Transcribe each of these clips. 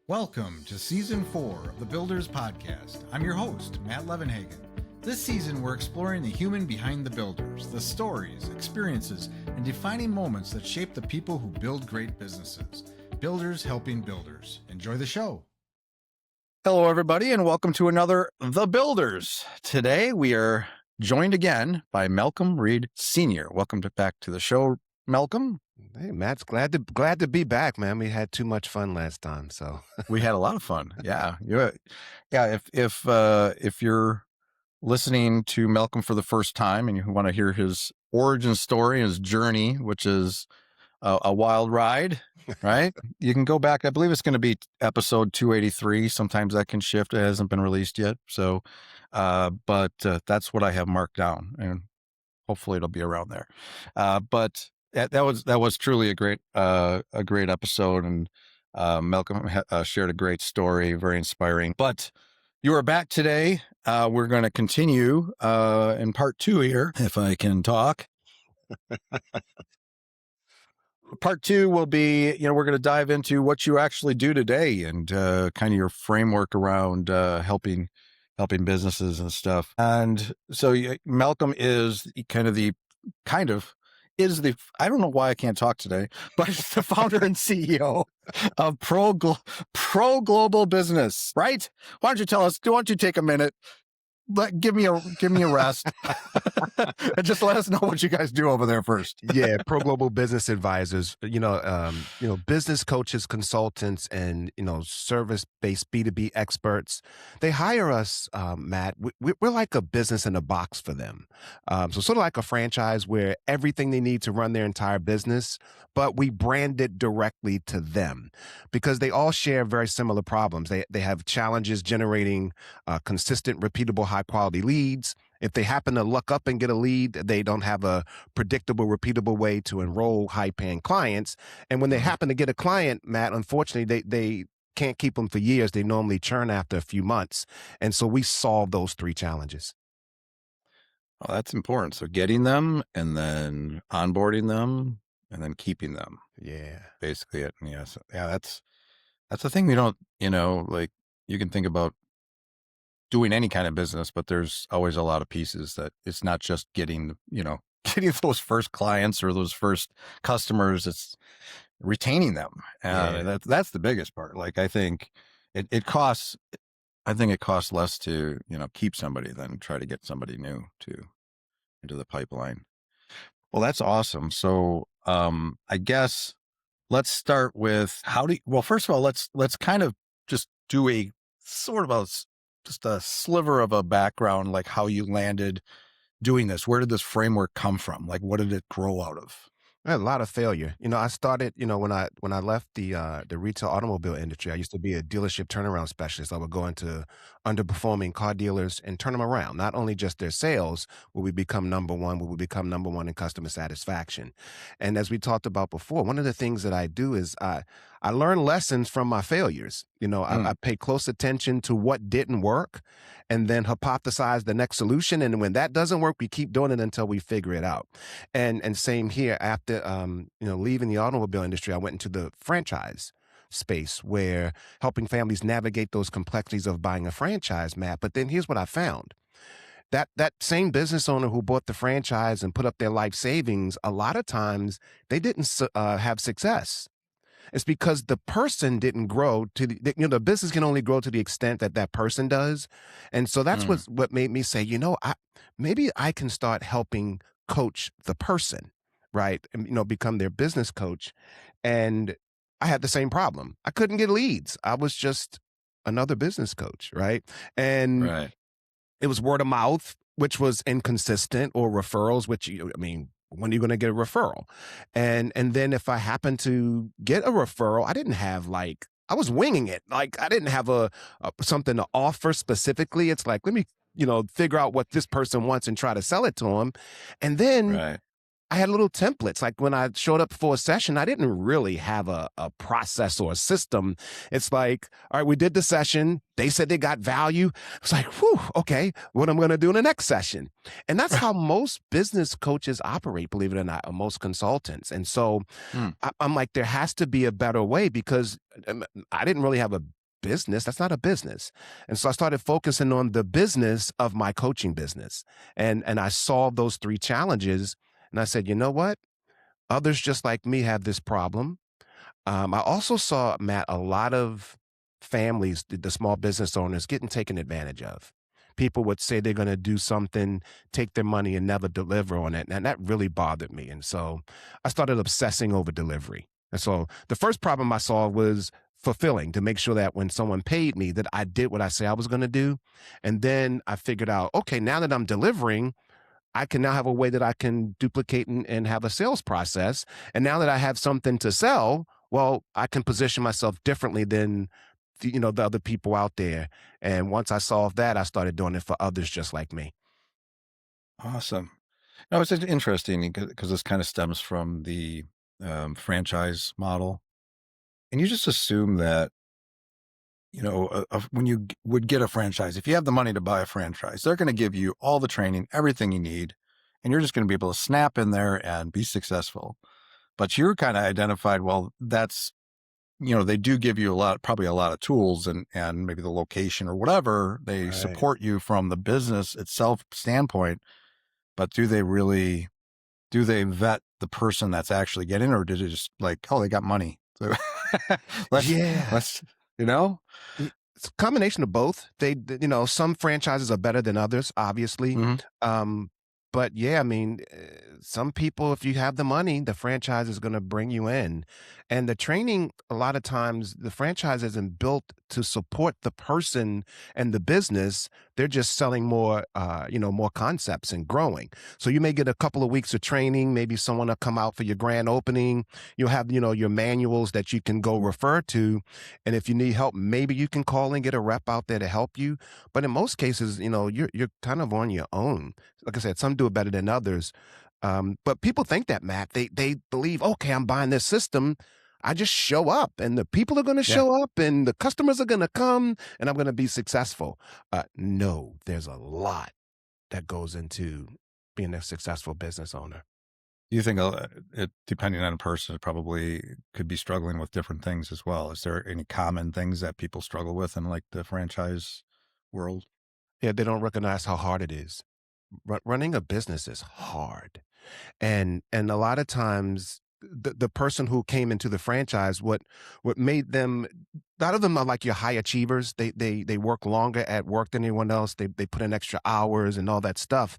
Welcome to Season 4 of the Builders Podcast. I'm your host, Matt Levenhagen. This season, we're exploring the human behind the builders, the stories, experiences, and defining moments that shape the people who build great businesses. Builders helping builders. Enjoy the show. Hello, everybody, and welcome to another The Builders. Today, we are joined again by Malcolm Reid Sr. Welcome back to the show, Malcolm. Hey, Matt's glad to be back, man. We had too much fun last time, so We had a lot of fun. Yeah. If you're listening to Malcolm for the first time and you want to hear his origin story, his journey, which is a wild ride, right? You can go back. I believe it's going to be episode 283. Sometimes that can shift. It hasn't been released yet. So, but that's what I have marked down, and hopefully it'll be around there. But that was truly a great episode, and Malcolm shared a great story, very inspiring. But you are back today. We're going to continue in part 2 here, if I can talk. Part 2 will be, we're going to dive into what you actually do today and kind of your framework around helping businesses and stuff. And so Malcolm is I don't know why I can't talk today, but he's the founder and CEO of Pro Global Business, right? Why don't you tell us, why don't you take a minute? Give me a rest and just let us know what you guys do over there first. Yeah, Pro Global Business Advisors, business coaches, consultants, and, service-based B2B experts. They hire us, Matt. We're like a business in a box for them. So sort of like a franchise where everything they need to run their entire business, but we brand it directly to them because they all share very similar problems. They have challenges generating consistent, repeatable, high-quality leads. If they happen to luck up and get a lead, they don't have a predictable, repeatable way to enroll high-paying clients. And when they happen to get a client, Matt, unfortunately, they can't keep them for years. They normally churn after a few months. And so we solve those 3 challenges. Well, that's important. So getting them and then onboarding them and then keeping them. Yeah. Basically it. And yes. Yeah, that's the thing we don't, you can think about doing any kind of business, but there's always a lot of pieces that it's not just getting those first clients or those first customers. It's retaining them. That's the biggest part. Like, I think it costs less to, keep somebody than try to get somebody new into the pipeline. Well, that's awesome. So, I guess let's start with first of all, let's kind of just do a sort of just a sliver of a background, like how you landed doing this. Where did this framework come from? Like, what did it grow out of? I had a lot of failure. I started, when I left the retail automobile industry, I used to be a dealership turnaround specialist. I would go into underperforming car dealers and turn them around. Not only just their sales, will we become number one in customer satisfaction. And as we talked about before, one of the things that I do is I learn lessons from my failures. I pay close attention to what didn't work and then hypothesize the next solution. And when that doesn't work, we keep doing it until we figure it out. And same here. After leaving the automobile industry, I went into the franchise space where helping families navigate those complexities of buying a franchise, Matt. But then here's what I found. That same business owner who bought the franchise and put up their life savings, a lot of times they didn't have success. It's because the person didn't grow to the business can only grow to the extent that person does. And so that's what made me say, maybe I can start helping coach the person, right? And, become their business coach. And I had the same problem. I couldn't get leads. I was just another business coach, right? And it was word of mouth, which was inconsistent, or referrals, which, when are you going to get a referral? And then if I happened to get a referral, I didn't have I was winging it. Like, I didn't have a something to offer specifically. It's like, let me, figure out what this person wants and try to sell it to them. And then I had little templates. Like, when I showed up for a session, I didn't really have a process or a system. It's like, all right, we did the session. They said they got value. It's like, whew, okay, what am I going to do in the next session? And that's how most business coaches operate, believe it or not, or most consultants. And so I'm like, there has to be a better way, because I didn't really have a business. That's not a business. And so I started focusing on the business of my coaching business. And I solved those three challenges. And I said, you know what? Others just like me have this problem. I also saw, Matt, a lot of families, the small business owners, getting taken advantage of. People would say they're going to do something, take their money, and never deliver on it. And that really bothered me. And so I started obsessing over delivery. And so the first problem I saw was fulfilling, to make sure that when someone paid me, that I did what I say I was going to do. And then I figured out, okay, now that I'm delivering, I can now have a way that I can duplicate and have a sales process. And now that I have something to sell, well, I can position myself differently than the other people out there. And once I solved that, I started doing it for others just like me. Awesome. No, it's interesting because this kind of stems from the franchise model. And you just assume that, when you would get a franchise, if you have the money to buy a franchise, they're going to give you all the training, everything you need, and you're just going to be able to snap in there and be successful. But you're kind of identified, well, they do give you probably a lot of tools and maybe the location or whatever. They Right. support you from the business itself standpoint, but do they vet the person that's actually getting, or did it just like, oh, they got money? So let's, Yeah. let's, you know? It's a combination of both. Some franchises are better than others, obviously. Hmm. Um, but yeah, I mean, some people, if you have the money, the franchise is going to bring you in. And the training, a lot of times, the franchise isn't built to support the person and the business. They're just selling more concepts and growing. So you may get a couple of weeks of training. Maybe someone will come out for your grand opening. You'll have, your manuals that you can go refer to. And if you need help, maybe you can call and get a rep out there to help you. But in most cases, you're kind of on your own. Like I said, some do it better than others. But people think that, Matt. They believe, okay, I'm buying this system. I just show up, and the people are going to Yeah. show up, and the customers are going to come, and I'm going to be successful. No, there's a lot that goes into being a successful business owner. Do you think depending on a person, it probably could be struggling with different things as well? Is there any common things that people struggle with in like the franchise world? Yeah, they don't recognize how hard it is. Running a business is hard. And a lot of times the person who came into the franchise, what made them, a lot of them are like your high achievers. They work longer at work than anyone else. They put in extra hours and all that stuff,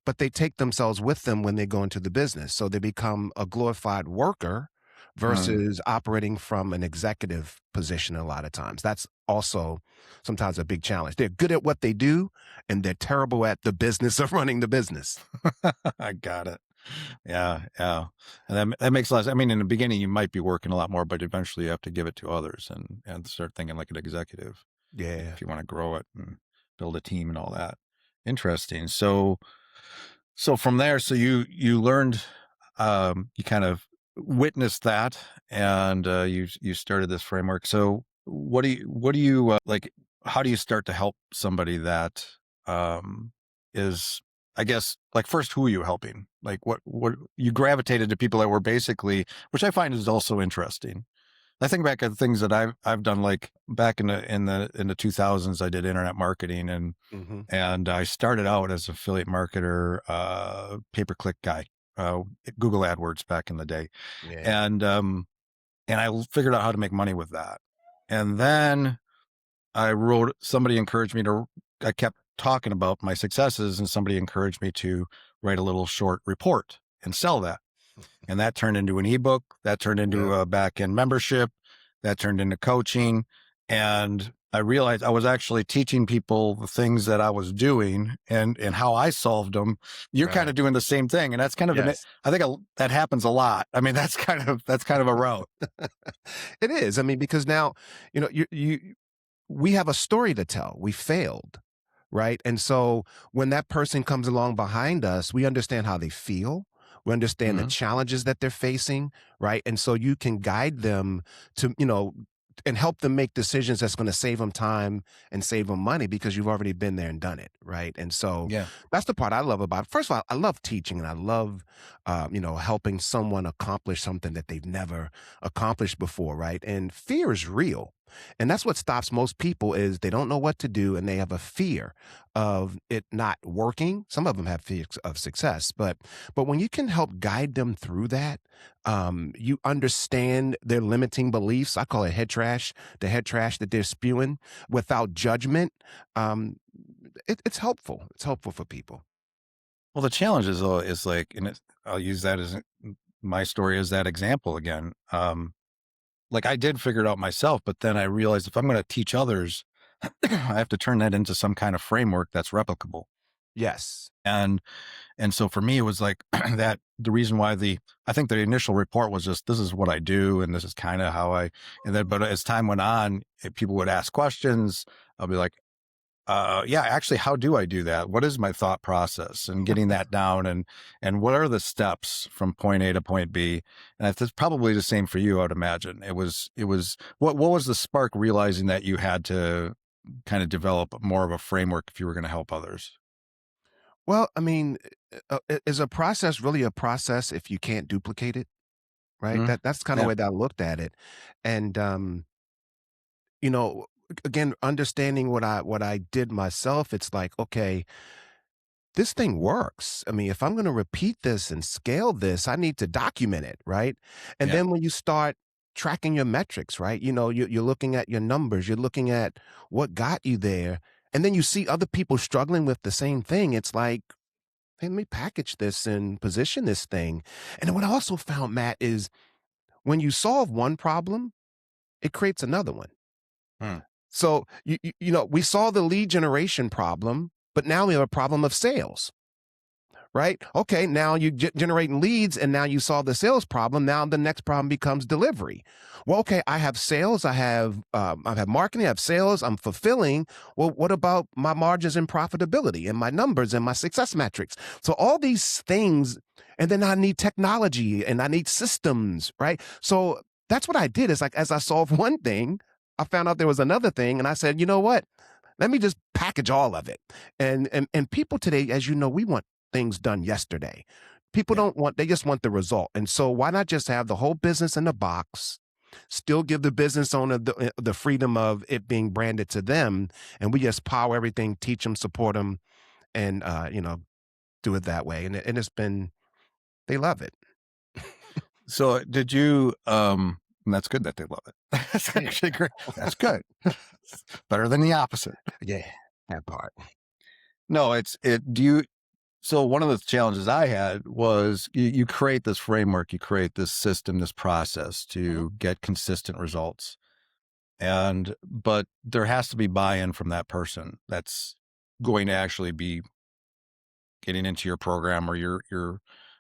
but they take themselves with them when they go into the business. So they become a glorified worker Mm. versus operating from an executive position a lot of times. That's also sometimes a big challenge. They're good at what they do, and they're terrible at the business of running the business. I got it. Yeah, yeah. And that makes a lot of, I mean, in the beginning, you might be working a lot more, but eventually you have to give it to others and start thinking like an executive Yeah. if you want to grow it and build a team and all that. Interesting. So from there, so you learned, you kind of witnessed that, and you started this framework. So what do you like? How do you start to help somebody that um, is, I guess, like first, who are you helping? Like what you gravitated to people that were basically, which I find is also interesting. I think back at things that I've done, like back in the 2000s, I did internet marketing, Hmm. and I started out as affiliate marketer, pay-per-click guy, uh, Google AdWords back in the day. Yeah. And I figured out how to make money with that. And then somebody encouraged me I kept talking about my successes, and somebody encouraged me to write a little short report and sell that. And that turned into an ebook, that turned Yeah. into a back end membership, that turned into coaching. And I realized I was actually teaching people the things that I was doing and how I solved them. You're kind Right. of doing the same thing. And that's kind of Yes. I think that happens a lot. I mean, that's kind of a route. It is. I mean, because now, we have a story to tell. We failed, right? And so when that person comes along behind us, we understand how they feel. We understand the Hmm. challenges that they're facing, right? And so you can guide them to, and help them make decisions that's going to save them time and save them money because you've already been there and done it, right? And so Yeah. that's the part I love about it. First of all, I love teaching, and I love, helping someone accomplish something that they've never accomplished before, right? And fear is real. And that's what stops most people is they don't know what to do and they have a fear of it not working. Some of them have fears of success, but when you can help guide them through that, you understand their limiting beliefs. I call it head trash, the head trash that they're spewing without judgment. Um, it's helpful. It's helpful for people. Well, the challenge is though is like, and I'll use that as my story as that example again. Like I did figure it out myself, but then I realized if I'm going to teach others, I have to turn that into some kind of framework that's replicable. Yes. And so for me, it was like that. The reason why I think the initial report was just this is what I do, and this is kind of how I. And then, but as time went on, people would ask questions. I'll be like, yeah, actually, how do I do that? What is my thought process and getting that down and what are the steps from point A to point B? And it's probably the same for you, I would imagine. It was what was the spark realizing that you had to kind of develop more of a framework if you were going to help others? Well, I mean, is a process really a process if you can't duplicate it, right? Mhm. That's kind of the Yeah. way that I looked at it. And you know, again, understanding what I did myself, it's like, okay, this thing works. I mean, if I'm going to repeat this and scale this, I need to document it, right? And Yeah. then when you start tracking your metrics, right? You're looking at your numbers, you're looking at what got you there, and then you see other people struggling with the same thing. It's like, hey, let me package this and position this thing. And then what I also found, Matt, is when you solve one problem, it creates another one. Hmm. So we saw the lead generation problem, but now we have a problem of sales, right? Okay, now you generating leads, and now you solve the sales problem. Now the next problem becomes delivery. Well, okay, I have sales, I have marketing, I have sales, I'm fulfilling. Well, what about my margins and profitability, and my numbers, and my success metrics? So all these things, and then I need technology, and I need systems, right? So that's what I did. Is like as I solved one thing, I found out there was another thing, and I said, you know what? Let me just package all of it. And people today, as you know, we want things done yesterday. People Yeah. don't want, they just want the result. And so why not just have the whole business in a box, still give the business owner the freedom of it being branded to them, and we just power everything, teach them, support them, and do it that way. And it's been, they love it. So did you, and that's good that they love it. That's Yeah. actually great. That's good. Better than the opposite. Yeah, that part. No, do you, so one of the challenges I had was you create this framework, you create this system, this process Mhm. to get consistent results. But there has to be buy-in from that person that's going to actually be getting into your program or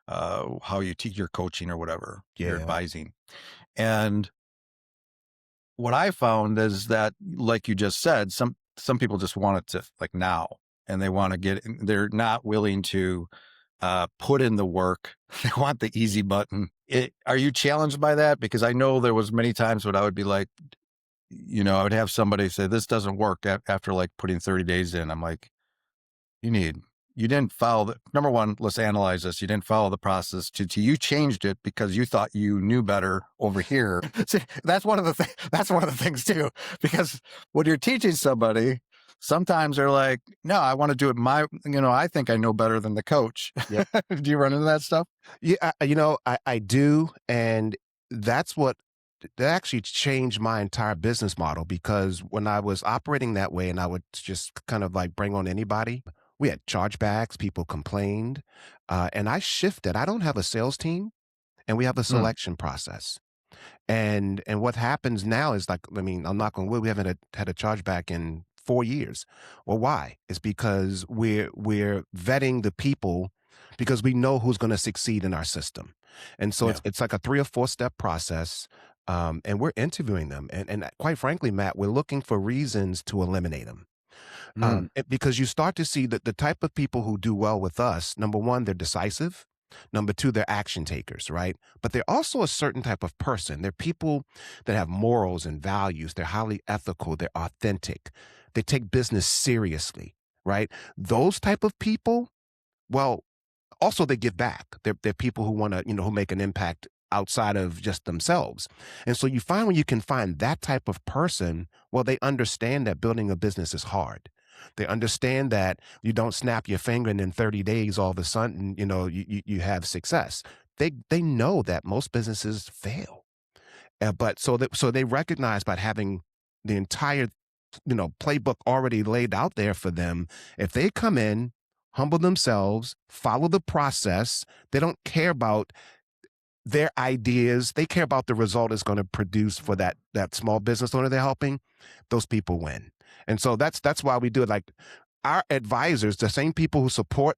how you teach your coaching or whatever, your Yeah. advising. And what I found is that, like you just said, some people just want it to like now, and they want to they're not willing to put in the work. They want the easy button. Are you challenged by that? Because I know there was many times when I would be like, I would have somebody say, this doesn't work after like putting 30 days in. I'm like, you need, you didn't follow number one, let's analyze this. You didn't follow the process to you changed it because you thought you knew better over here. See, that's one of the things too, because when you're teaching somebody, sometimes they're like, no, I want to do it I think I know better than the coach. Yep. Do you run into that stuff? Yeah, I do, and that's what that actually changed my entire business model because when I was operating that way and I would just kind of like bring on anybody, we had chargebacks, people complained, and I shifted. I don't have a sales team, and we have a Hmm. selection process. And what happens now is like, I mean, I'm not going. We haven't had a chargeback in 4 years. Well, why? It's because we're vetting the people because we know who's going to succeed in our system, and so Yeah. it's like a 3 or 4 step process. And we're interviewing them, and quite frankly, Matt, we're looking for reasons to eliminate them. Hmm. Because you start to see that the type of people who do well with us, number one, they're decisive. Number two, they're action takers, right? But they're also a certain type of person. They're people that have morals and values. They're highly ethical. They're authentic. They take business seriously, right? Those type of people, well, also they give back. They're people who want to, who make an impact outside of just themselves. And so you find when you can find that type of person, well, they understand that building a business is hard. They understand that you don't snap your finger and in 30 days, all of a sudden, you have success. They know that most businesses fail. But so they recognize by having the entire playbook already laid out there for them. If they come in, humble themselves, follow the process, they don't care about their ideas. They care about the result it's going to produce for that small business owner they're helping. Those people win. And so that's why we do it. Like our advisors, the same people who support,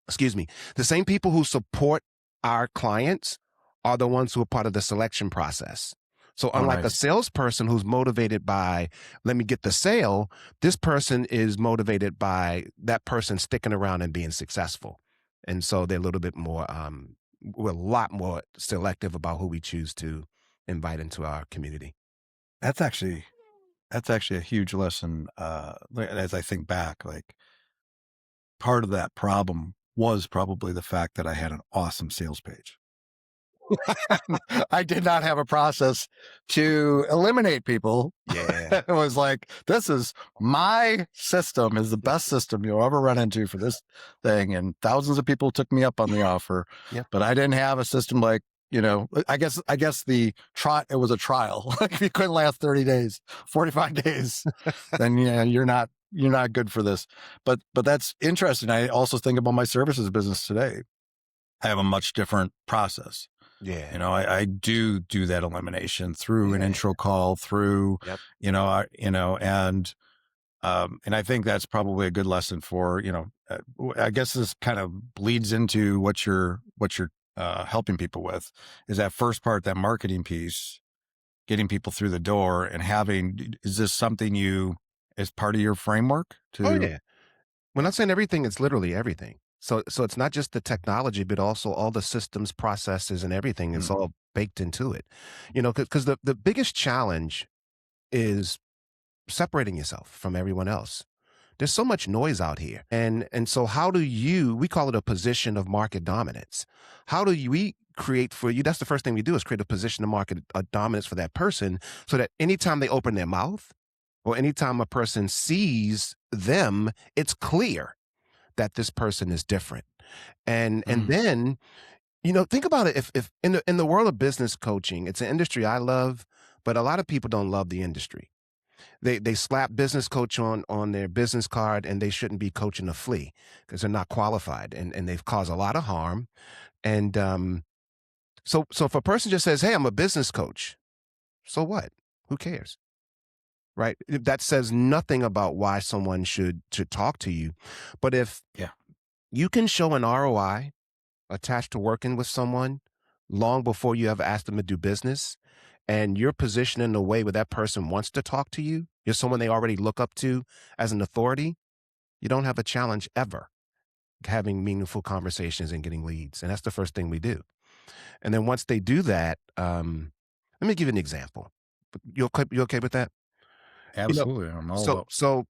excuse me, the same people who support our clients are the ones who are part of the selection process. So Oh, unlike a nice. salesperson who's motivated by, let me get the sale, this person is motivated by that person sticking around and being successful. And so they're a little bit more, we're a lot more selective about who we choose to invite into our community. That's actually that's actually a huge lesson. As I think back, like part of that problem was probably the fact that I had an awesome sales page. I did not have a process to eliminate people. Yeah. It was like, this is my system is the best system you'll ever run into for this thing. And thousands of people took me up on the offer, Yep. but I didn't have a system like, I guess it was a trial. Like if you couldn't last 30 days, 45 days, then yeah, you're not good for this. But that's interesting. I also think about my services business today. I have a much different process. Yeah. I do that elimination through an Yeah. intro call, through, Yep. and I think that's probably a good lesson for, I guess this kind of bleeds into what you're helping people with is that first part, that marketing piece, getting people through the door and is this something as part of your framework Oh to, yeah. When I'm saying everything, it's literally everything. So it's not just the technology, but also all the systems, processes, and everything is mm, all baked into it. Because the biggest challenge is separating yourself from everyone else. There's so much noise out here. And so how do we call it a position of market dominance. How do we create for you? That's the first thing we do is create a position of market dominance for that person so that anytime they open their mouth or anytime a person sees them, it's clear that this person is different. And mm, then, think about it. If in the world of business coaching, it's an industry I love, but a lot of people don't love the industry. They slap business coach on their business card and they shouldn't be coaching a flea because they're not qualified and they've caused a lot of harm. And so if a person just says, "Hey, I'm a business coach," so what? Who cares? Right? That says nothing about why someone should talk to you. But if yeah. you can show an ROI attached to working with someone long before you ever ask them to do business, and you're positioned in a way where that person wants to talk to you, you're someone they already look up to as an authority, you don't have a challenge ever having meaningful conversations and getting leads. And that's the first thing we do. And then once they do that, let me give you an example. You okay with that? You know, Absolutely. I'm all so about, so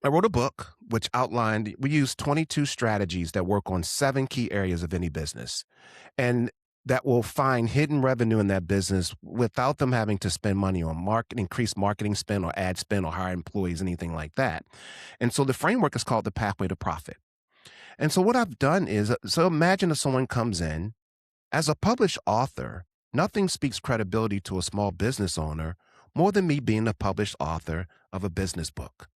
I wrote a book which outlined we use 22 strategies that work on 7 key areas of any business. And that will find hidden revenue in that business without them having to spend money on increase marketing spend or ad spend or hire employees, anything like that. And so the framework is called the pathway to profit. And so what I've done is, so imagine if someone comes in as a published author, nothing speaks credibility to a small business owner more than me being a published author of a business book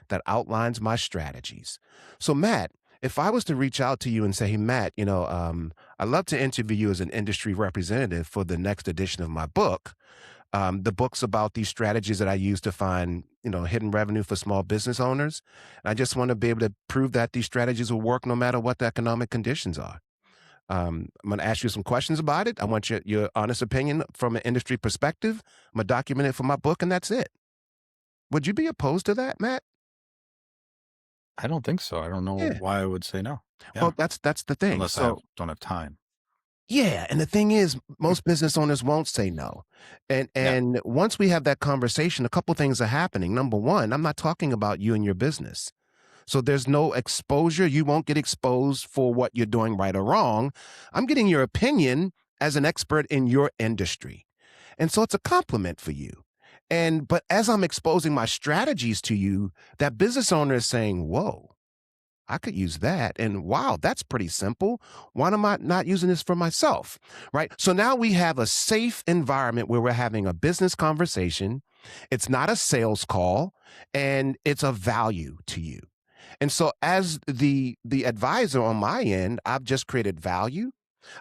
that outlines my strategies. So, Matt, if I was to reach out to you and say, "Hey, Matt, I'd love to interview you as an industry representative for the next edition of my book. The book's about these strategies that I use to find, hidden revenue for small business owners. And I just want to be able to prove that these strategies will work no matter what the economic conditions are. I'm going to ask you some questions about it. I want your honest opinion from an industry perspective. I'm going to document it for my book, and that's it." Would you be opposed to that, Matt? I don't think so. I don't know Yeah. why I would say no. Yeah. Well, that's the thing. Unless I So don't have time. yeah, and the thing is, most business owners won't say no. And Yeah. and once we have that conversation, a couple things are happening. Number one, I'm not talking about you and your business. So there's no exposure. You won't get exposed for what you're doing right or wrong. I'm getting your opinion as an expert in your industry. And so it's a compliment for you. And but as I'm exposing my strategies to you, that business owner is saying, whoa, I could use that. And wow, that's pretty simple. Why am I not using this for myself? Right. So now we have a safe environment where we're having a business conversation. It's not a sales call and it's of value to you. And so as the advisor on my end, I've just created value.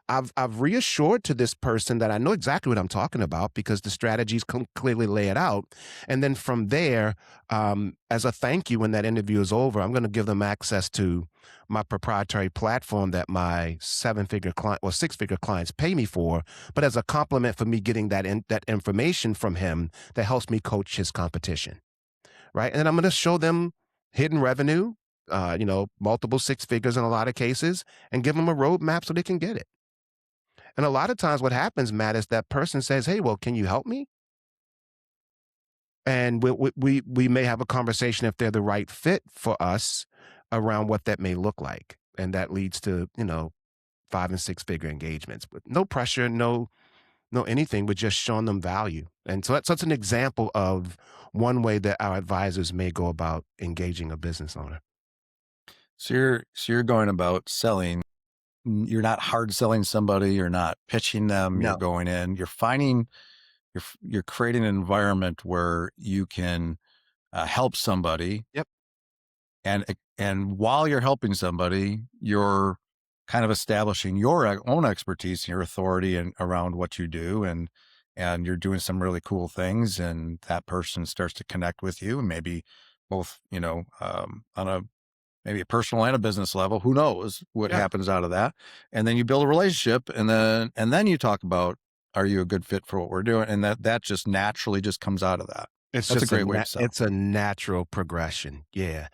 I've reassured to this person that I know exactly what I'm talking about because the strategies clearly lay it out. And then from there, as a thank you, when that interview is over, I'm going to give them access to my proprietary platform that my seven-figure client or six-figure clients pay me for, but as a compliment for me getting that information from him that helps me coach his competition, right? And I'm going to show them hidden revenue, multiple six figures in a lot of cases, and give them a roadmap so they can get it. And a lot of times what happens, Matt, is that person says, "Hey, well, can you help me?" And we may have a conversation if they're the right fit for us around what that may look like. And that leads to, five and six figure engagements, but no pressure, no anything, but just showing them value. And so that's an example of one way that our advisors may go about engaging a business owner. So you're going about selling. You're not hard selling somebody. You're not pitching them. You're No. going in. You're finding. You're creating an environment where you can help somebody, Yep. and while you're helping somebody, you're kind of establishing your own expertise and your authority and around what you do, and you're doing some really cool things, and that person starts to connect with you, and maybe both, on a maybe a personal and a business level. Who knows what Yeah. happens out of that? And then you build a relationship, and then you talk about, are you a good fit for what we're doing? And that just naturally just comes out of that. It's That's a just great way to sell. it's a natural progression. Yeah.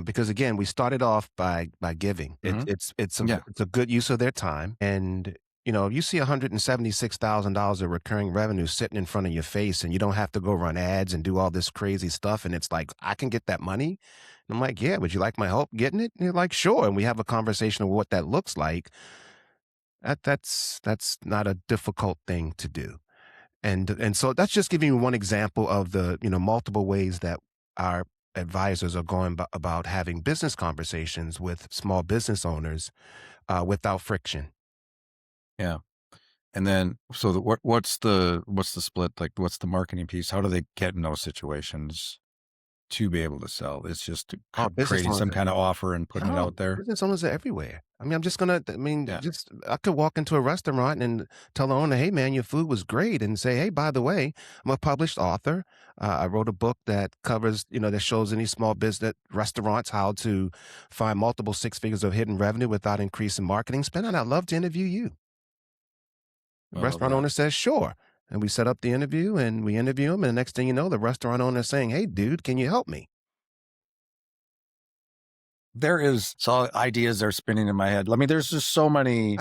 Because again, we started off by giving. Hmm. Yeah. It's a good use of their time. And you see $176,000 of recurring revenue sitting in front of your face, and you don't have to go run ads and do all this crazy stuff. And it's like, I can get that money. And I'm like, yeah, would you like my help getting it? And you're like, sure. And we have a conversation of what that looks like. That's not a difficult thing to do. And so that's just giving you one example of the, multiple ways that our advisors are going about having business conversations with small business owners without friction. Yeah. And then, so what's the split? Like, what's the marketing piece? How do they get in those situations to be able to sell? It's just Oh, business creating owners some kind of offer and putting it Oh, out there. business owners are everywhere. I mean, Yeah. just I could walk into a restaurant and tell the owner, "Hey, man, your food was great," and say, "Hey, by the way, I'm a published author. I wrote a book that covers, that shows any small business restaurants how to find multiple six figures of hidden revenue without increasing marketing spend, and I'd love to interview you." The I love restaurant that. owner says, "Sure." And we set up the interview and we interview him. And the next thing you know, the restaurant owner is saying, "Hey, dude, can you help me?" There is so ideas are spinning in my head. I mean, there's just so many.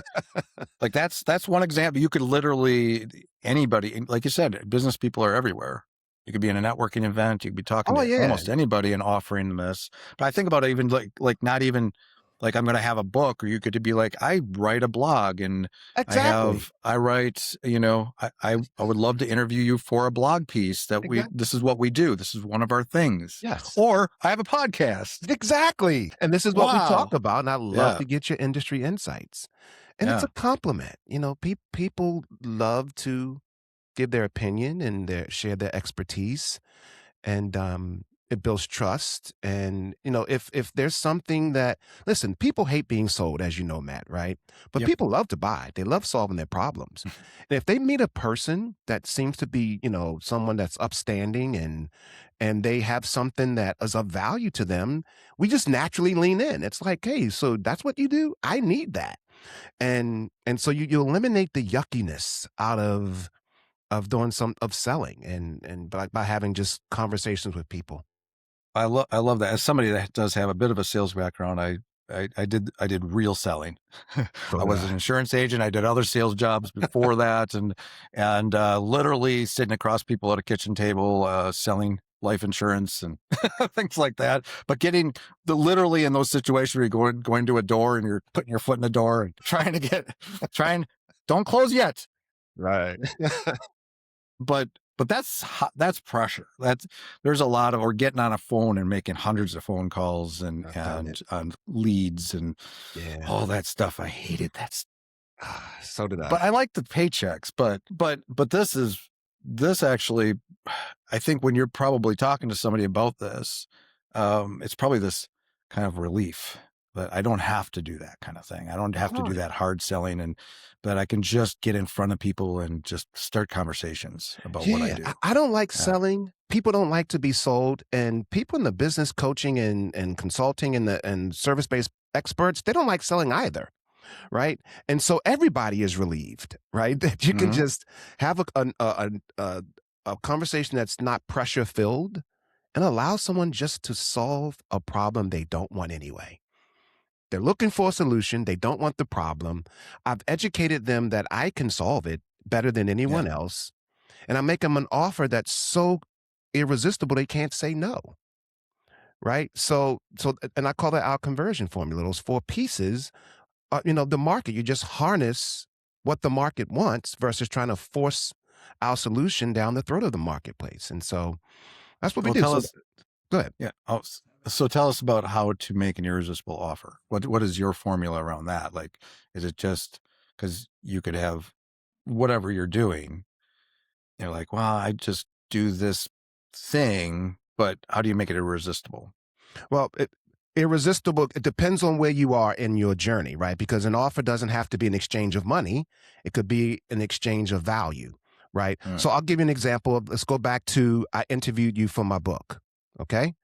Like, that's one example. You could literally, anybody, like you said, business people are everywhere. You could be in a networking event. You could be talking Oh, to yeah, almost anybody and offering them this. But I think about it even like not even like I'm going to have a book, or you could be like, I write a blog, and exactly. I write, I would love to interview you for a blog piece Exactly. this is what we do. This is one of our things. Yes. Or I have a podcast. Exactly. And this is what we talk Wow. about, and I love Yeah. to get your industry insights. And it's Yeah. a compliment. People love to give their opinion and share their expertise, and it builds trust. And if there's something that, listen, people hate being sold, as you know, Matt, right? But Yep. people love to buy. They love solving their problems. And if they meet a person that seems to be, someone that's upstanding, and they have something that is of value to them, we just naturally lean in. It's like, hey, so that's what you do? I need that. And so you eliminate the yuckiness out of doing some of selling, and by having just conversations with people. I love that. As somebody that does have a bit of a sales background, I did real selling. So I did was an I. insurance agent. I did other sales jobs before that, and literally sitting across people at a kitchen table, selling life insurance and things like that. But getting literally in those situations where you're going to a door and you're putting your foot in the door and trying Don't close yet. Right. But that's pressure. That's there's a lot of or getting on a phone and making hundreds of phone calls I've done it. and on leads and Yeah. all that stuff. I hated that. So did I. But I like the paychecks. But this actually, I think when you're probably talking to somebody about this, it's probably this kind of relief that I don't have to do that kind of thing. I don't have to Oh, do that hard selling, and that I can just get in front of people and just start conversations about what I yeah. I do. I don't like Yeah. selling. People don't like to be sold, and people in the business coaching and consulting and service-based experts, they don't like selling either, right? And so everybody is relieved, right? That you can Hmm. just have a conversation that's not pressure filled and allow someone just to solve a problem they don't want anyway. They're looking for a solution. They don't want the problem. I've educated them that I can solve it better than Yeah. anyone else. And I make them an offer that's so irresistible they can't say no. Right. And I call that our conversion formula. Those four pieces, the market, you just harness what the market wants versus trying to force our solution down the throat of the marketplace. And so that's what we Well, do. tell So us. go ahead. Yeah. So tell us about how to make an irresistible offer. What is your formula around that? Like, is it just because you could have whatever you're doing? You're like, well, I just do this thing, but how do you make it irresistible? Well, irresistible, it depends on where you are in your journey, right? Because an offer doesn't have to be an exchange of money, it could be an exchange of value, right? Mm. So I'll give you an example of, let's go back to, I interviewed you for my book. Okay.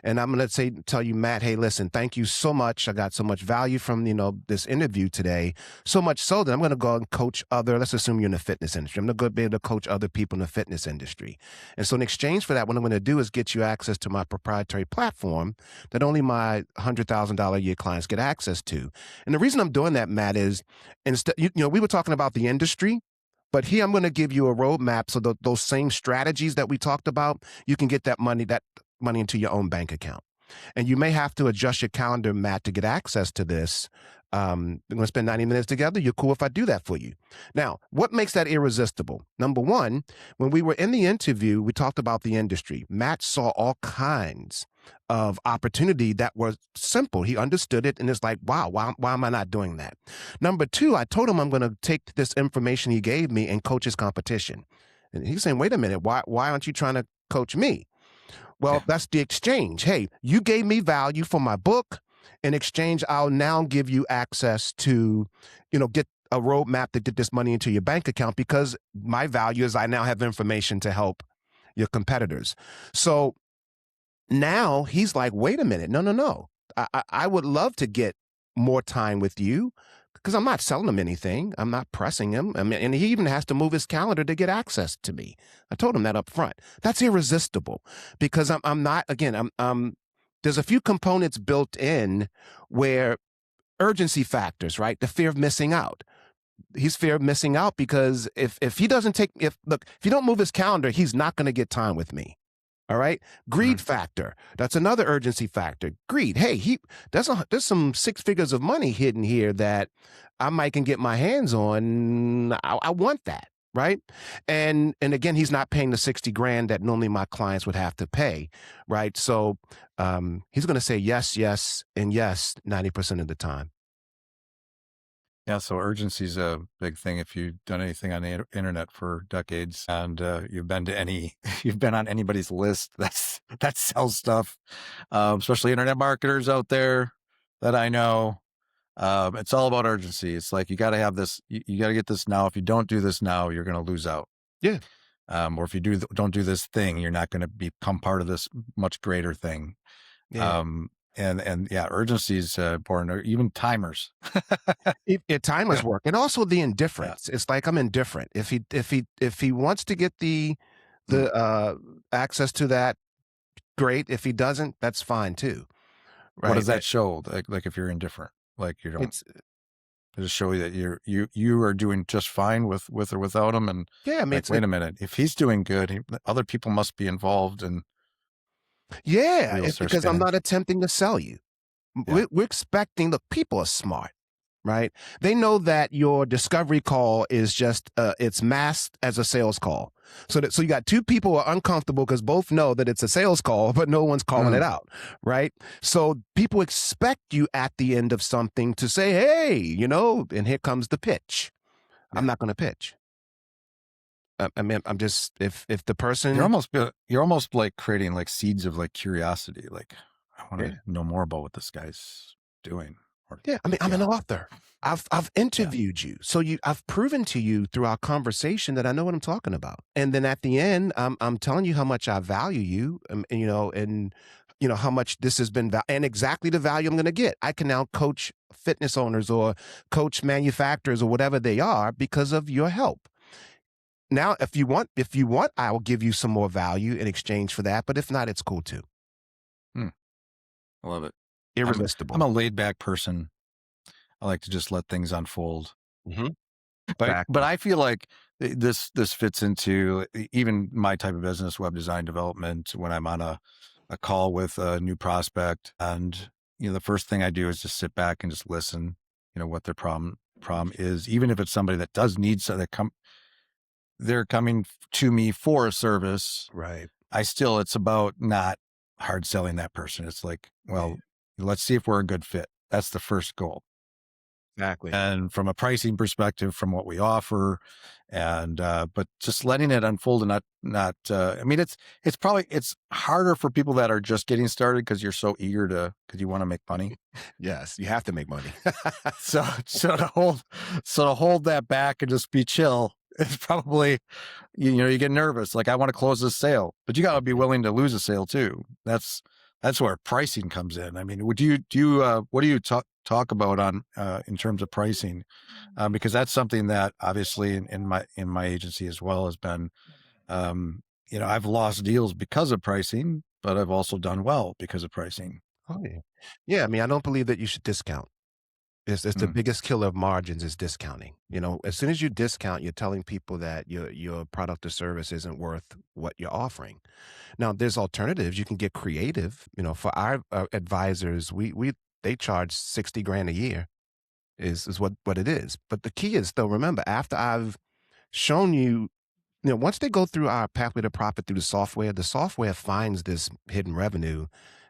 And I'm going to tell you, Matt, hey, listen, thank you so much. I got so much value from, this interview today. So much so that I'm going to go and coach let's assume you're in the fitness industry. I'm going to go be able to coach other people in the fitness industry. And so in exchange for that, what I'm going to do is get you access to my proprietary platform that only my $100,000 a year clients get access to. And the reason I'm doing that, Matt, is instead, we were talking about the industry, but here I'm going to give you a roadmap so that those same strategies that we talked about, you can get that money into your own bank account. And you may have to adjust your calendar, Matt, to get access to this. We're going to spend 90 minutes together. You're cool if I do that for you. Now, what makes that irresistible? Number one, when we were in the interview, we talked about the industry. Matt saw all kinds of opportunity that was simple. He understood it and it's like, wow, why am I not doing that? Number two, I told him I'm going to take this information he gave me and coach his competition. And he's saying, wait a minute, why aren't you trying to coach me? Well, Yeah. that's the exchange. Hey, you gave me value for my book. In exchange, I'll now give you access to, get a roadmap to get this money into your bank account because my value is I now have information to help your competitors. So now he's like, wait a minute, no, no, no. I would love to get more time with you because I'm not selling him anything. I'm not pressing him. I mean, and he even has to move his calendar to get access to me. I told him that up front. That's irresistible because I'm not, again, there's a few components built in where urgency factors, right? The fear of missing out. He's fear of missing out because if he doesn't if you don't move his calendar, he's not going to get time with me. All right. Greed Mhm. factor. That's another urgency factor. Greed. Hey, there's some six figures of money hidden here that I might can get my hands on. I want that. Right. And again, he's not paying the 60 grand that normally my clients would have to pay. Right. So he's going to say yes, yes, and yes 90% of the time. Yeah, so urgency is a big thing. If you've done anything on the internet for decades and you've been to you've been on anybody's list that sells stuff, especially internet marketers out there that I know, it's all about urgency. It's like you got to have this, you got to get this now. If you don't do this now, you're going to lose out. Yeah. Or if you don't do this thing, you're not going to become part of this much greater thing. Yeah. And yeah, urgency is important. Or even timers. If timers Yeah, work, and also the yeah. indifference. It's like I'm indifferent. If he wants to get Mm. the access to that, great. If he doesn't, that's fine too. What Right. does that show? Like if you're indifferent, like you don't, It's does it show you that you are doing just fine with or without him? And yeah. I mean, like, wait a minute, if he's doing good, other people must be involved, and yeah. wheels It's start because I'm spinning. not attempting to sell you. Yeah. We're expecting. Look, people are smart. right? They know that your discovery call is just it's masked as a sales call. So you got two people who are uncomfortable because both know that it's a sales call, but no one's calling it Mm, out, right? So people expect you at the end of something to say, "Hey, and here comes the pitch." I'm yeah. not going to pitch. I mean, I'm just if the You're person, almost you're almost like creating like seeds of like curiosity. Like I want yeah, to know more about what this guy's doing. Or yeah. I mean, I'm an yeah, author. I've yeah, interviewed you, so I've proven to you through our conversation that I know what I'm talking about. And then at the end, I'm telling you how much I value you, and how much this has been and exactly the value I'm going to get. I can now coach fitness owners or coach manufacturers or whatever they are because of your help. Now, if you want, I will give you some more value in exchange for that. But if not, it's cool too. hmm, I love it. I'm Irresistible. a laid back person. I like to just let things unfold. Hmm. But Exactly. I feel like this fits into even my type of business, web design development. When I'm on a call with a new prospect, and the first thing I do is just sit back and just listen. What their problem is, even if it's somebody that does need so they're coming to me for a service. Right. It's about not hard selling that person. It's like, Yeah. well, let's see if we're a good fit. That's the first goal. Exactly. And from a pricing perspective, from what we offer, and but just letting it unfold and not I mean, it's harder for people that are just getting started because you're so eager because you want to make money. Yes, you have to make money. So to hold that back and just be chill is probably, you get nervous. Like, I want to close this sale, but you got to be willing to lose a sale too. That's where pricing comes in. I mean, would you do you what do you talk about on in terms of pricing? Because that's something that obviously in my agency as well has been, I've lost deals because of pricing, but I've also done well because of pricing. Oh yeah. Yeah, I mean, I don't believe that you should discount. It's the Mm, biggest killer of margins is discounting. As soon as you discount, you're telling people that your product or service isn't worth what you're offering. Now, there's alternatives. You can get creative. For our advisors, we they charge 60 grand a year is what it is. But the key is, though, remember, after I've shown you, once they go through our pathway to profit through the software finds this hidden revenue,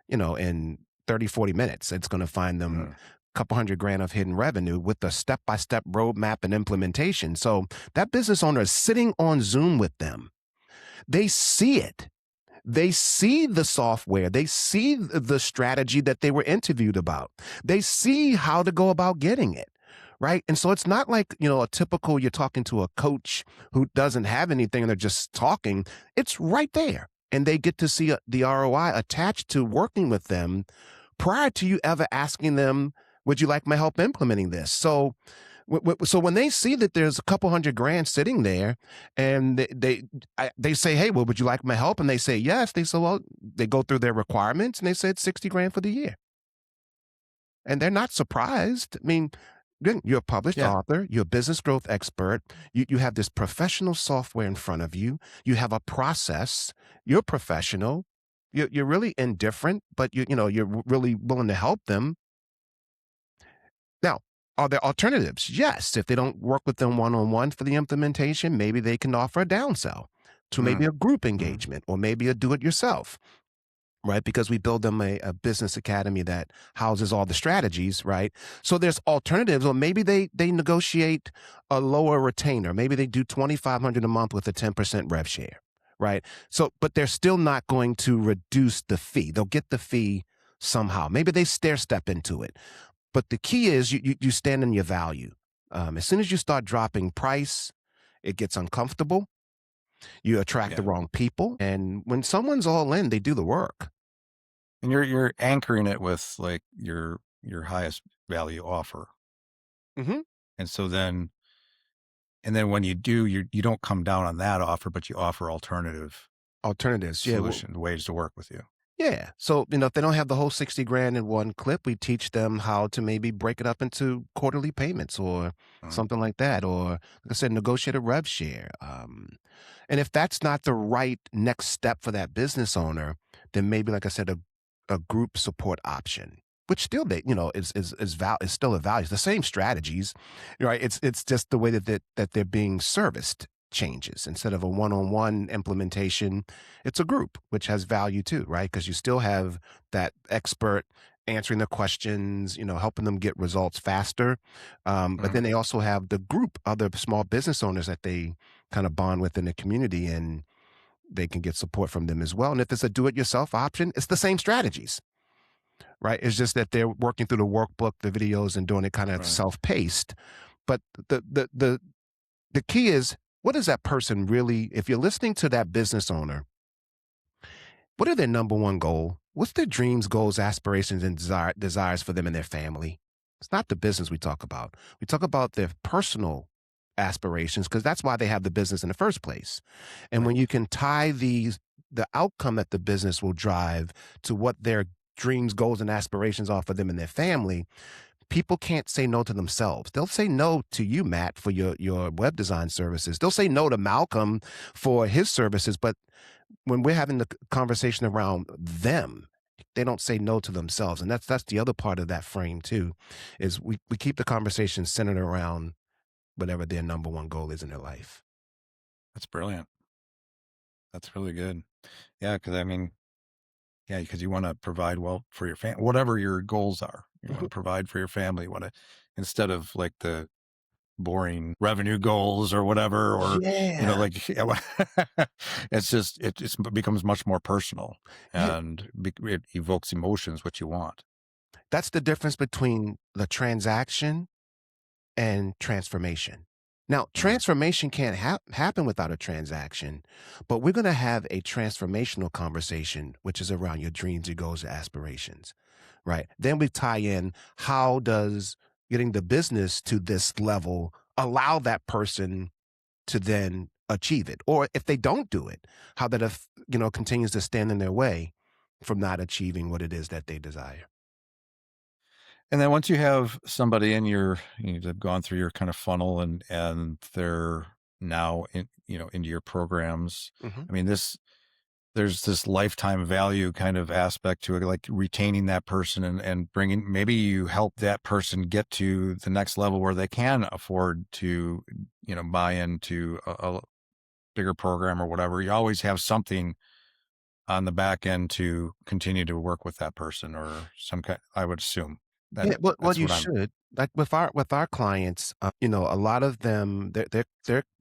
in 30, 40 minutes. It's going to find them mm, a couple hundred grand of hidden revenue with the step-by-step roadmap and implementation. So that business owner is sitting on Zoom with them. They see it. They see the software. They see the strategy that they were interviewed about. They see how to go about getting it. Right. And so it's not like, a typical you're talking to a coach who doesn't have anything and they're just talking. It's right there. And they get to see the ROI attached to working with them prior to you ever asking them, would you like my help implementing this? So when they see that there's a couple hundred grand sitting there, and they say, "Hey, well, would you like my help?" And they say yes. They say, "Well," they go through their requirements, and they say it's 60 grand for the year, and they're not surprised. I mean, again, you're a published yeah, author, you're a business growth expert, you have this professional software in front of you, you have a process, you're professional, you're really indifferent, but you're really willing to help them. Now, are there alternatives? Yes. If they don't work with them one on one for the implementation, maybe they can offer a downsell to maybe mm, a group mm, engagement or maybe a do it yourself, right? Because we build them a business academy that houses all the strategies, right? So there's alternatives, or maybe they negotiate a lower retainer. Maybe they do 2,500 a month with a 10% rev share, right? So, but they're still not going to reduce the fee. They'll get the fee somehow. Maybe they stair step into it. But the key is you stand in your value. As soon as you start dropping price, it gets uncomfortable. You attract the yeah. wrong people, and when someone's all in, they do the work. And you're anchoring it with like your highest value offer. Hmm. And so then when you do, you don't come down on that offer, but you offer alternative Alternatives, yeah. Well, solution ways to work with you. yeah. So, if they don't have the whole 60 grand in one clip, we teach them how to maybe break it up into quarterly payments or Mm, something like that. Or, like I said, negotiate a rev share. And if that's not the right next step for that business owner, then maybe, like I said, a group support option which still they is still a value. It's the same strategies, right? It's just the way that they're being serviced changes. Instead of a one-on-one implementation, it's a group, which has value too, right? Because you still have that expert answering the questions, helping them get results faster. But Mhm. then they also have the group, other small business owners that they kind of bond with in the community, and they can get support from them as well. And if it's a do-it-yourself option, it's the same strategies, right? It's just that they're working through the workbook, the videos, and doing it kind of Right. self-paced. But the key is, what is that person really, if you're listening to that business owner, what are their number one goal? What's their dreams, goals, aspirations, and desires for them and their family? It's not the business we talk about. We talk about their personal aspirations because that's why they have the business in the first place. And Right. when you can tie the outcome that the business will drive to what their dreams, goals, and aspirations are for them and their family, people can't say no to themselves. They'll say no to you, Matt, for your web design services. They'll say no to Malcolm for his services, but when we're having the conversation around them, they don't say no to themselves. And that's the other part of that frame too, is we keep the conversation centered around whatever their number one goal is in their life. That's brilliant. That's really good. Yeah, because I mean, yeah, because you wanna provide well for your family, whatever your goals are. You wanna Mhm. provide for your family, you wanna, instead of, like, the boring revenue goals or whatever, or, Yeah. like, it's just it becomes much more personal, Yeah. and it evokes emotions, what you want. That's the difference between the transaction and transformation. Now, Mhm. transformation can't happen without a transaction, but we're going to have a transformational conversation, which is around your dreams, your goals, your aspirations, right? Then we tie in, how does getting the business to this level allow that person to then achieve it? Or if they don't do it, how that continues to stand in their way from not achieving what it is that they desire. And then once you have somebody in your, they've gone through your kind of funnel, and they're now into your programs. Mhm. I mean, there's this lifetime value kind of aspect to it, like retaining that person, and bringing, maybe you help that person get to the next level where they can afford to, buy into a bigger program or whatever. You always have something on the back end to continue to work with that person, or some kind, I would assume that Yeah, well, that's you what I'm. should. Like with our clients, a lot of them, they're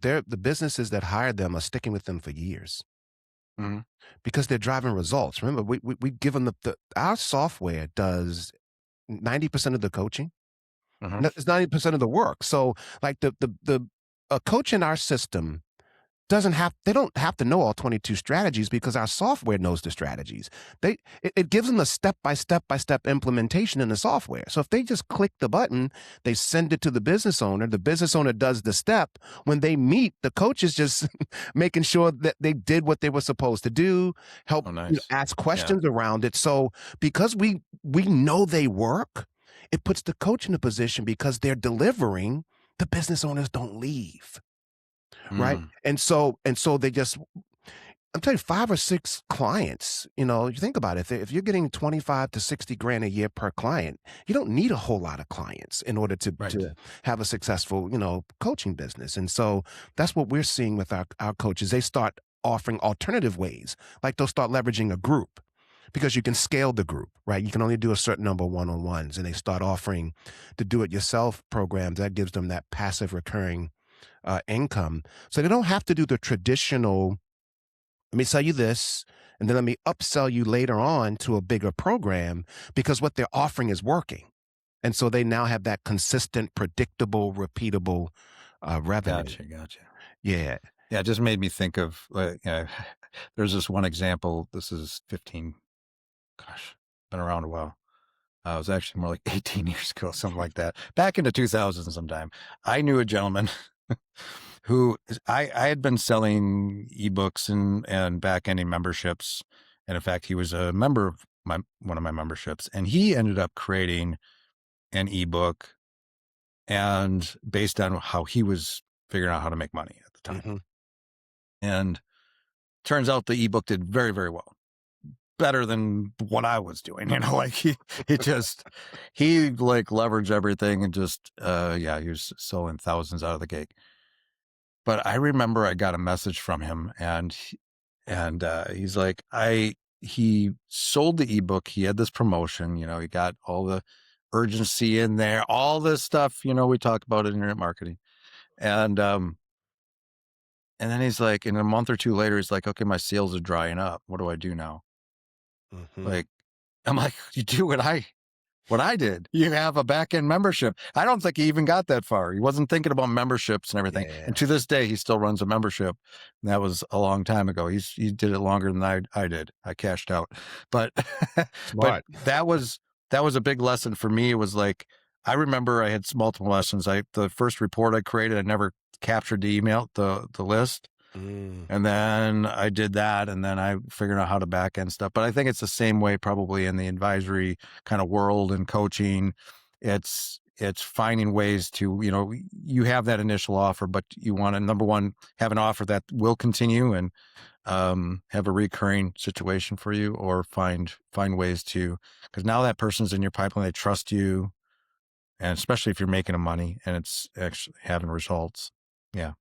the businesses that hired them are sticking with them for years Mhm, because they're driving results. Remember, we give them our software does 90% of the coaching. mhm. It's 90% of the work. So, like the a coach in our system they don't have to know all 22 strategies because our software knows the strategies. It gives them a step by step implementation in the software. So if they just click the button, they send it to the business owner does the step. When they meet, the coach is just making sure that they did what they were supposed to do, help Oh, nice. ask Yeah. questions around it. So because we know they work, it puts the coach in a position because they're delivering, the business owners don't leave, right? Mm, And so they just, I'm telling you, 5 or 6 clients, you think about it, if you're getting 25 to 60 grand a year per client, you don't need a whole lot of clients in order right. to have a successful, coaching business. And so that's what we're seeing with our coaches. They start offering alternative ways, like they'll start leveraging a group because you can scale the group, right? You can only do a certain number of one-on-ones, and they start offering the do-it-yourself programs that gives them that passive recurring income. So they don't have to do the traditional, let me sell you this, and then let me upsell you later on to a bigger program, because what they're offering is working. And so they now have that consistent, predictable, repeatable revenue. Gotcha, gotcha. Yeah. Yeah, it just made me think of, there's this one example. This is 15, gosh, been around a while. It was actually more like 18 years ago, something like that. Back into 2000 sometime. I knew a gentleman I had been selling ebooks and back-ending memberships. And in fact, he was a member of one of my memberships, and he ended up creating an ebook, and based on how he was figuring out how to make money at the time. Hmm. And turns out the ebook did very, very well. better than what I was doing. Like he just, he like leveraged everything and just, yeah, he was selling thousands out of the gate. But I remember I got a message from him he's like, he sold the ebook. He had this promotion, he got all the urgency in there, all this stuff, we talk about internet marketing. And, and then he's like, in a month or two later, he's like, okay, my sales are drying up. What do I do now? Mhm. Like, I'm like, you do what I did. You have a back end membership. I don't think he even got that far. He wasn't thinking about memberships and everything. And Yeah. to this day, he still runs a membership. And that was a long time ago. He did it longer than I did. I cashed out, but but Smart. that was a big lesson for me. It was like, I remember I had multiple lessons. The first report I created, I never captured the email, the list. Mm. And then I did that, and then I figured out how to back end stuff. But I think it's the same way probably in the advisory kind of world and coaching. It's finding ways to, you have that initial offer, but you want to, number one, have an offer that will continue and have a recurring situation for you, or find ways to, because now that person's in your pipeline, they trust you, and especially if you're making them money and it's actually having results. Yeah,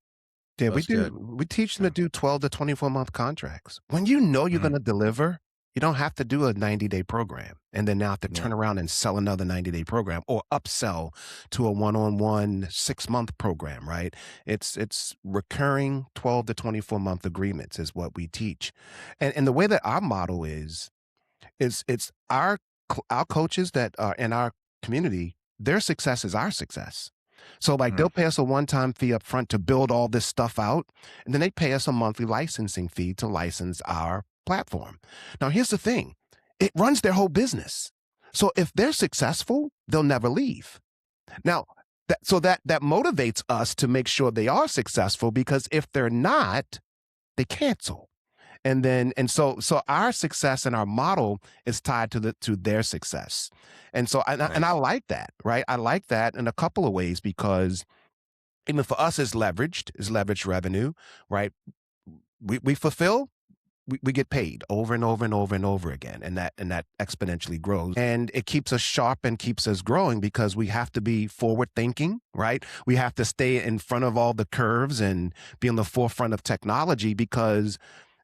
Yeah, so we that's do. good. We teach them to Yeah. do 12 to 24-month contracts. When you know you're Mhm. going to deliver, you don't have to do a 90-day program and then now have to Yeah. turn around and sell another 90-day program or upsell to a one-on-one 6-month program, right? It's recurring 12 to 24-month agreements is what we teach. And the way that our model is it's our coaches that are in our community, their success is our success. So like Mhm. they'll pay us a one-time fee up front to build all this stuff out, and then they pay us a monthly licensing fee to license our platform. Now here's the thing. It runs their whole business. So if they're successful, they'll never leave. Now, that motivates us to make sure they are successful because if they're not, they cancel. And so our success and our model is tied to their success. And I Nice. like that, right? I like that in a couple of ways because even for us is leveraged revenue, right? We fulfill, we get paid over and over and over and over again, and that exponentially grows, and it keeps us sharp and keeps us growing because we have to be forward thinking, right? We have to stay in front of all the curves and be on the forefront of technology because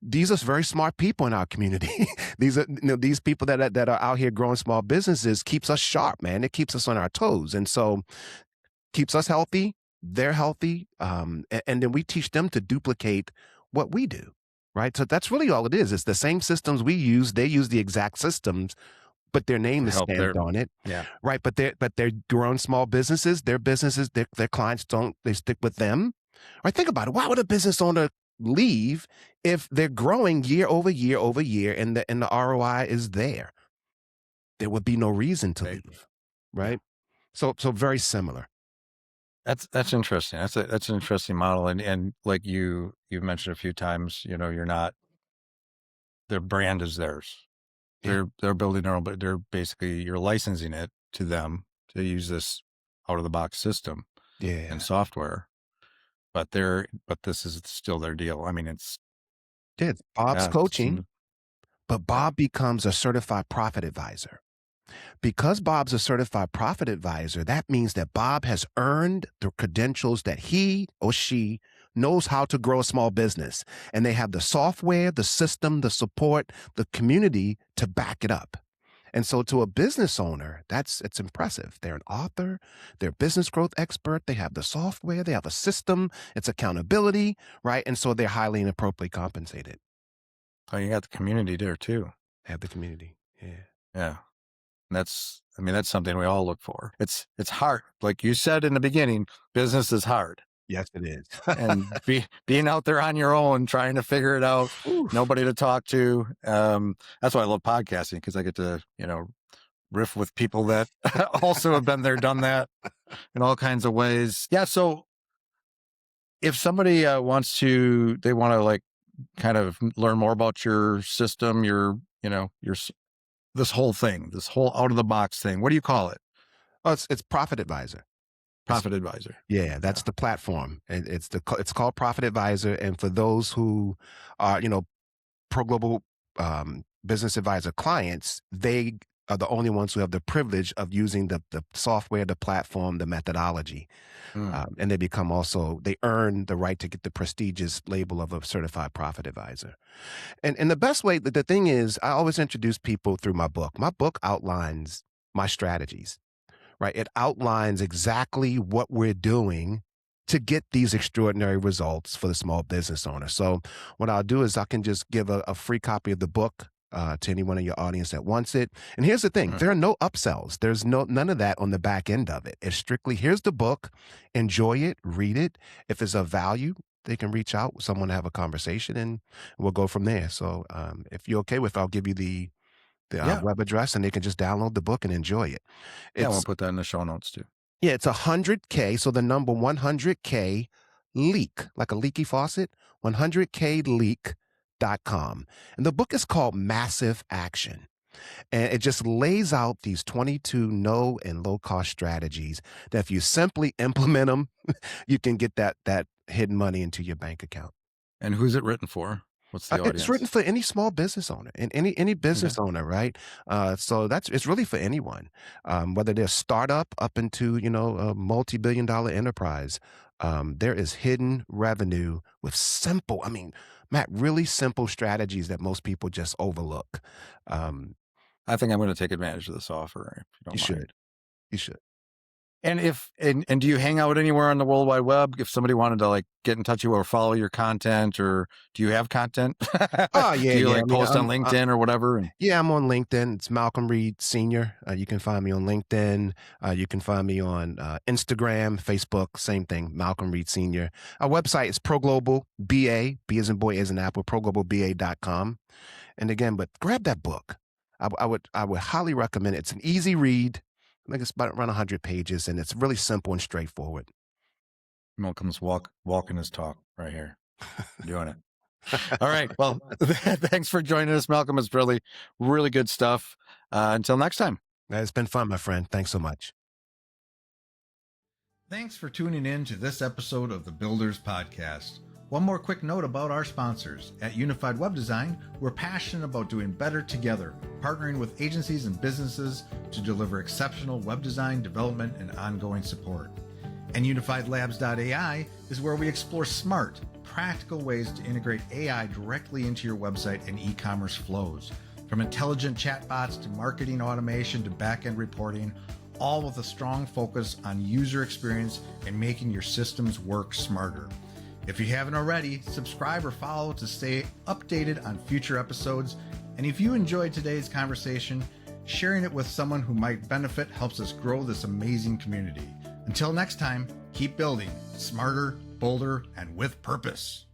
these are very smart people in our community. These people that are out here growing small businesses keeps us sharp, man. It keeps us on our toes, and so keeps us healthy. They're healthy, and then we teach them to duplicate what we do, right? So that's really all it is. It's the same systems we use. They use the exact systems, but their name To is help their stamped on it, Yeah. right? But they're growing small businesses. Their businesses, their clients don't. They stick with them. Right? Think about it. Why would a business owner leave if they're growing year over year over year and the ROI is there? There would be no reason to Right. leave, Yeah. right? So very similar. That's interesting. That's an interesting model. And like you've mentioned a few times, you're not, their brand is theirs. Yeah. They're building their own, but they're basically, you're licensing it to them to use this out of the box system and Yeah. software. But this is still their deal. I mean, It's Bob's yeah, coaching, but yeah, Bob becomes a certified profit advisor. Because Bob's a certified profit advisor, that means that Bob has earned the credentials that he or she knows how to grow a small business. And they have the software, the system, the support, the community to back it up. And so to a business owner, it's impressive. They're an author, they're a business growth expert, they have the software, they have a system, it's accountability, right? And so they're highly and appropriately compensated. oh, you got the community there too. They have the community. Yeah. Yeah. I mean, that's something we all look for. It's hard. Like you said in the beginning, business is hard. Yes, it is. And being out there on your own, trying to figure it out, Oof. nobody to talk to. That's why I love podcasting, because I get to, riff with people that also have been there, done that in all kinds of ways. Yeah. So if somebody they want to like kind of learn more about your system, this whole thing, this whole out of the box thing, what do you call it? Oh, it's Profit Advisor. It's Profit advisor. Yeah, that's Yeah. the platform, and it's called Profit Advisor. And for those who are pro global business advisor clients, they are the only ones who have the privilege of using the software, the platform, the methodology. Mm. And they become also, they earn the right to get the prestigious label of a certified profit advisor. And the best way, the thing is, I always introduce people through my book. My book outlines my strategies, right? It outlines exactly what we're doing to get these extraordinary results for the small business owner. So what I'll do is I can just give a free copy of the book to anyone in your audience that wants it. And here's the thing, Mm. there are no upsells. There's none of that on the back end of it. It's strictly, here's the book, enjoy it, read it. If it's of value, they can reach out with someone to have a conversation and we'll go from there. So if you're okay with, I'll give you the Yeah. web address and they can just download the book and enjoy it. Yeah. We'll It's put that in the show notes too. yeah, it's 100K. So the number 100K leak, like a leaky faucet, 100Kleak.com. And the book is called Massive Action. And it just lays out these 22 no and low cost strategies that if you simply implement them, you can get that hidden money into your bank account. And who's it written for? What's the audience? It's written for any small business owner and any business owner, right? So it's really for anyone, whether they're a startup up into a multi-billion-dollar enterprise. There is hidden revenue with simple, I mean, Matt, really simple strategies that most people just overlook. I think I'm going to take advantage of this offer if you don't mind. You should. And and do you hang out anywhere on the World Wide Web? If somebody wanted to like get in touch with you or follow your content, or do you have content? Oh yeah, do you yeah. like post on LinkedIn or whatever? Yeah, I'm on LinkedIn. It's Malcolm Reid Sr. You can find me on LinkedIn. You can find me on Instagram, Facebook, same thing, Malcolm Reid Sr. Our website is ProGlobalBA, B as in boy, as in apple, ProGlobalBA.com. And again, but grab that book. I would highly recommend it. It's an easy read. I think it's about around 100 pages, and it's really simple and straightforward. Malcolm's walking his talk right here, doing it. All right. Well, thanks for joining us, Malcolm. It's really, really good stuff. Until next time. It's been fun, my friend. Thanks so much. Thanks for tuning in to this episode of the Builders Podcast. One more quick note about our sponsors. At Unified Web Design, we're passionate about doing better together, partnering with agencies and businesses to deliver exceptional web design, development, and ongoing support. And UnifiedLabs.ai is where we explore smart, practical ways to integrate AI directly into your website and e-commerce flows. From intelligent chatbots to marketing automation to back-end reporting, all with a strong focus on user experience and making your systems work smarter. If you haven't already, subscribe or follow to stay updated on future episodes. And if you enjoyed today's conversation, sharing it with someone who might benefit helps us grow this amazing community. Until next time, keep building smarter, bolder, and with purpose.